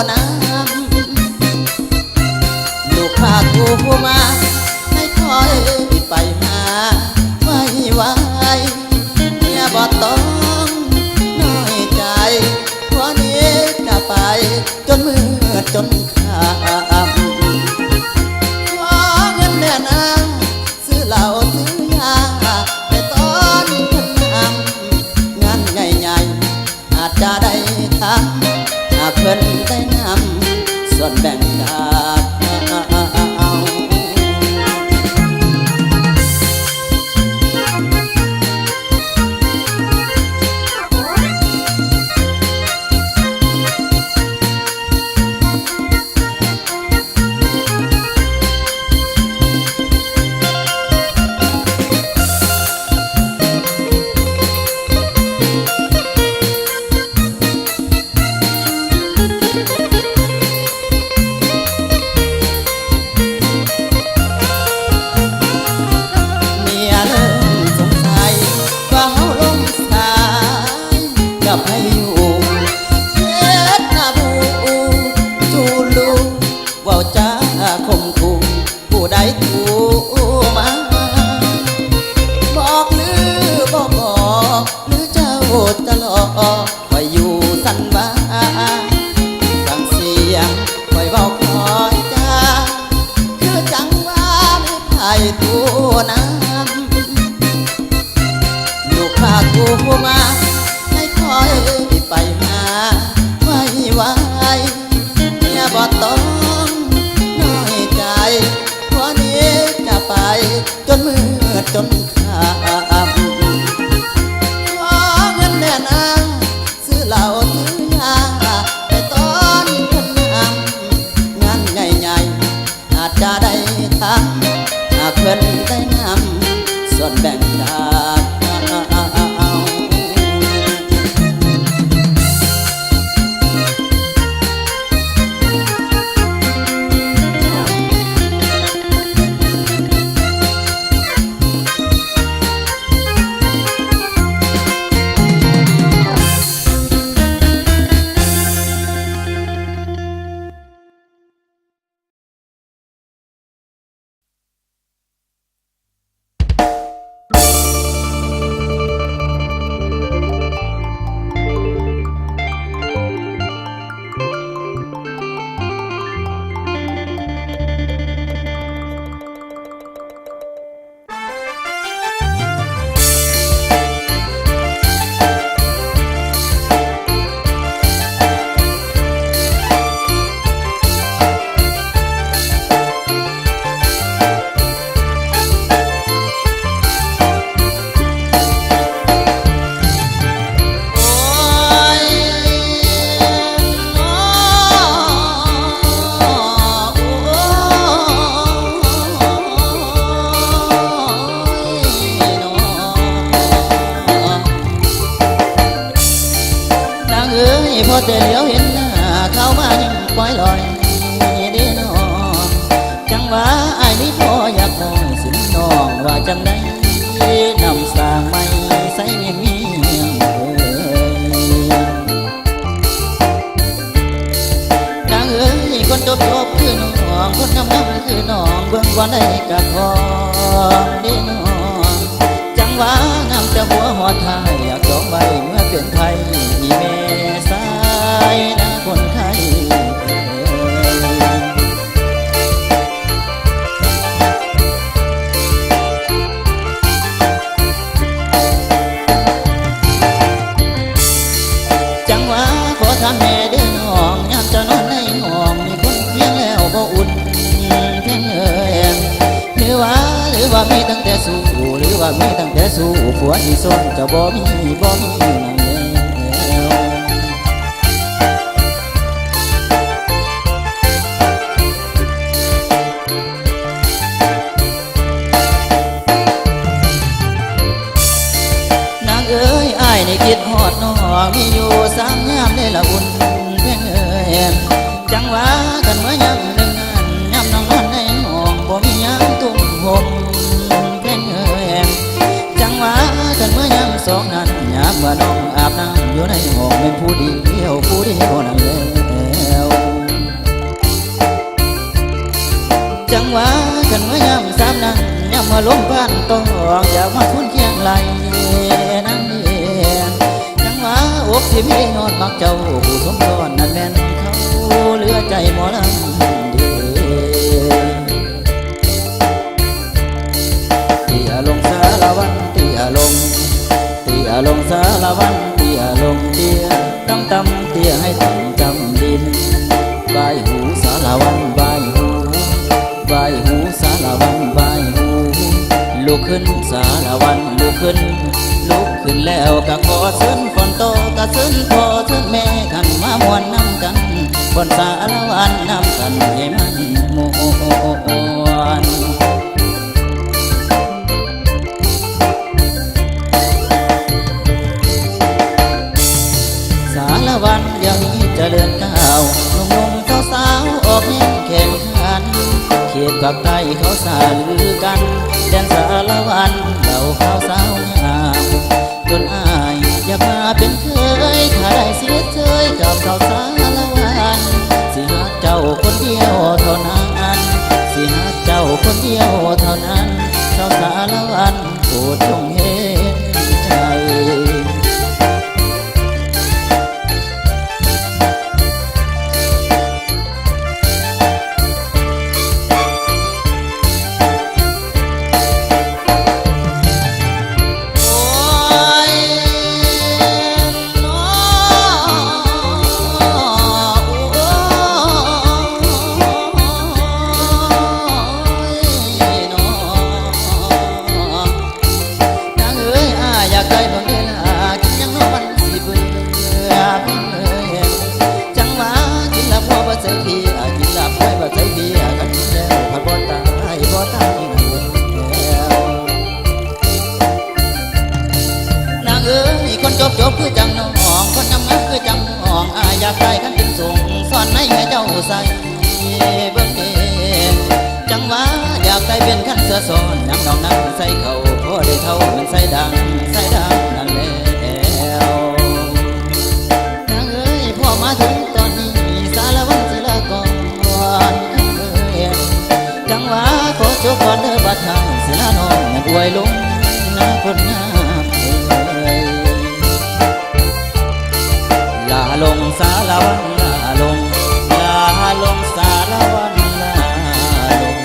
น้ำลูกพากูมาให้คอยไปหาไม่ไหวอย่าบ่ต้องน้อยใจวันนี้จะไปจนมืดจนค่ำขอเงินแม่นางซื้อเหล้าซื้อยาไปต้อนเพิ่นนำงานใหญ่ๆอาจจะได้ทำหากเพิ่นได้นำส่วนแบ่งจากให้อยู่เฮ็ดหน้าบูจูลูว่าจะข่มขู่ผู้ใดถูมาบอกหรือบ่บอกหรือเจ้าจะหลอกคอยอยู่สั่นบ้าสั่งเสียงคอยบอกคอยจ้าคือจังว่ามีไผ่ตัวน้ำลูกพากูมาคอยไปหาไม่ไหวอย่าบ่ต้องน้อยใจวันนี้จะไปจนมืดจนค่ำขอเงินแม่นางซื้อเหล้าซื้อยาไปต้อนเพิ่นนำงานใหญ่ๆอาจจะได้ทำหากเพิ่นได้นำส่วนแบ่งจากพอแต่เหลียวเห็นหน้าเข้ามายังปล่อยลอยเด้น้องจังว่าอ้ายนี่พออยากมองสินน้องว่าจังได้นำสร้างไม่ใส่เมียงนางเอ๋ยคนจบคือน้องคนงามคือน้องเบื้องวันได้กะทองเด้น้องจังว่างามแต่หัวหัวไทยอยากจองไว้เมื่อเป็นไทยอีเมสายนะคนไทยจังว่าขอทำแม่เดินห้องยามจะนอนในห้องมีคนเพียงแล้วบ่อุ่นเพียงหรือว่ามีตั้งแต่สู้หรือว่ามีตั้งแต่สู้ผัวที่ซ่อนจะบ่มีนั่งนางเอ๋ยอ้ายนี่คิดฮอดน้องมีอยู่สามยามได้ละอุ่นเพียงจังว่ากันเมื่อยามหนึ่งนั้นยามน้องนอนในห้องบ่มียามตุ้มห่มเพียงจังว่ากันเมื่อยามสองนั้นยามว่าน้องอาบน้ำอยู่ในห้องเป็นผู้เดียวนั่นแล้ว ลมพันตองอยากมาคุ้นเคียงไหลนั่งเนียนยังว่าอกสิพี่นอนมักเจ้าผู้สมพรนั่นแม่นเขาเหลือใจหมอลำเดีเตียลงสารวันเตียลงสารวันเตียลงเตียต้องตำเตียให้ต้องจำดินใบหูสารวันใบหูสารวันใบหูลุกขึ้นสารวันลุกขึ้นแล้วก็ขอเชิญฝนโตก็เชิญพ่อเชิญแม่กันมามวนน้ำกันฝนสารวันน้ำกันให้มันมวนสารวันยังมีเจริญก้าวหนุ่มๆสาวๆออกแข่งขันเขตภาคใต้เขาสาลือกันแดนสารวันเดาข้าวสาวงามจนอายอยากมาเป็นเคยถ้าได้เสียเชยกับสาวสารวันสิหาเจ้าคนเดียวเท่านั้นสิหาเจ้าคนเดียวเท่านั้นสาวสารวันโปรดจงเห็นใจจบคือจังน้องคนงามคือจังน้องอยากได้กันเป็นส่งสอนให้เจ้าใส่เบิ่งเองจังว่าอยากได้เป็นขันเสือสอนน้ำดองน้ำใส่เขาพอได้เท่าเป็นใส่ดังนั่นแล้วนางเอ้ยพ่อมาถึงตอนนี้สารวันสิลาก่อนจังว่าขอจบก่อนเด้อบัดทางสิลาน้องอวยลงนะคนงามลาลงสารวันลาลงสารวันลาลง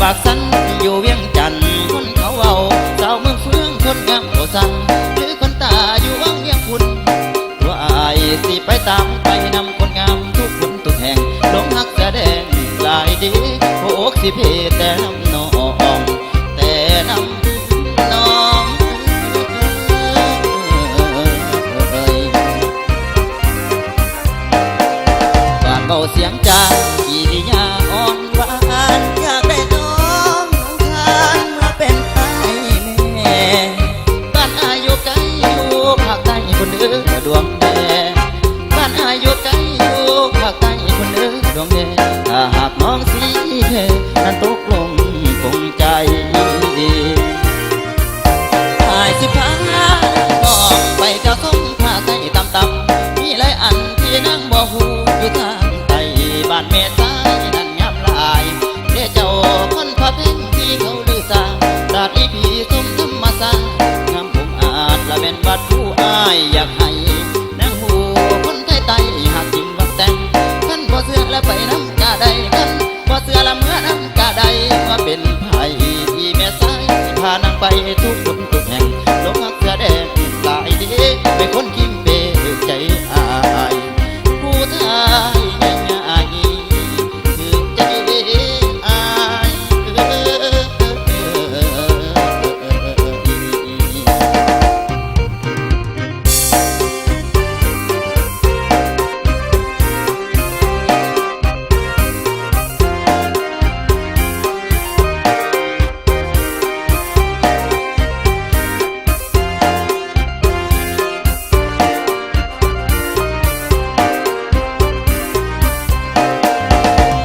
ปากสันอยู่เวียงจันทร์คนเขาเอาสาวเมืองเฟืองคนงามโตสันหรือคนตาอยู่วังเวียงคุณตัวอายสิไปตามไปนำคนงามทุกคนทุกแห่งหลงหักแสดงลายดีโอ้อกสิเพแต่น้ำน้องแต่น้ำน้องบ้านเบาเสียงจางกิริยาอ่อนหวานอยากได้น้องมาเป็นไอ้แม่บ้านอายุไกลอยู่ภาคใต้คนเด้อดวงแดงบ้านอายุไกลอยู่ภาคใต้คนเด้อดวงแดงถ้าหากน้องสีเพนั้นตกลงคงใจอายสิพาน้องไปเจ้าส้มภาคใต้ต่ำมีหลายอันที่นั่งบ่หูอยู่ทางใต้บ้านเม็ด ไปทุกคนทุกแห่งลงหักเสื้อแดงหลายเด้เป็นคนคิมเบถือใจอายผู้ชายง่ายๆถือใจอาย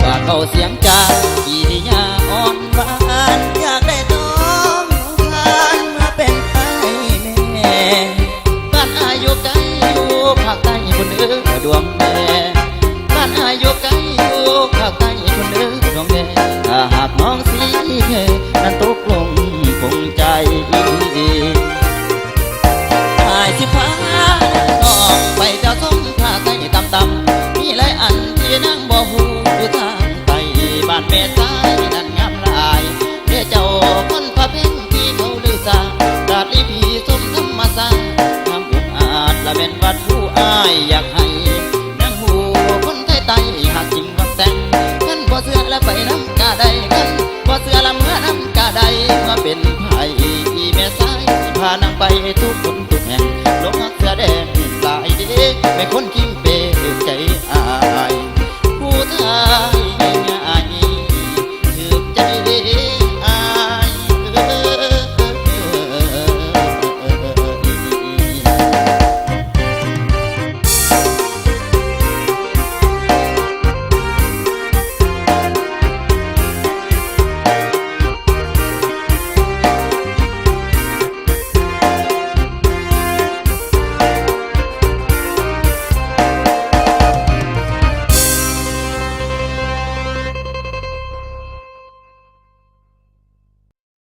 ว่าเขาเสียงจากิริยาอ่อนหวานอยากได้น้องทานมาเป็นไอ้แม่บ้านอายุไกลอยู่ภาคใต้คนเด้อดวงแม่บ้านอายุไกลอยู่ภาคใต้คนเด้อดวงแม่ถ้าหากน้องสีแค่นั้นตกลงคงใจอายสิพาน้องไปเจ้าส้มภาคใต้ต่ำๆมีหลายอันที่นั่งบ่หูอยู่ทางไปบ้านแม่ซ้ายนั่นงามหลายเด้เจ้าคนพระเพ่งที่เขาลือสาดาดอีพีสมธรรมศาสตร์งามอุกอาจละเป็นวัดผู้อาย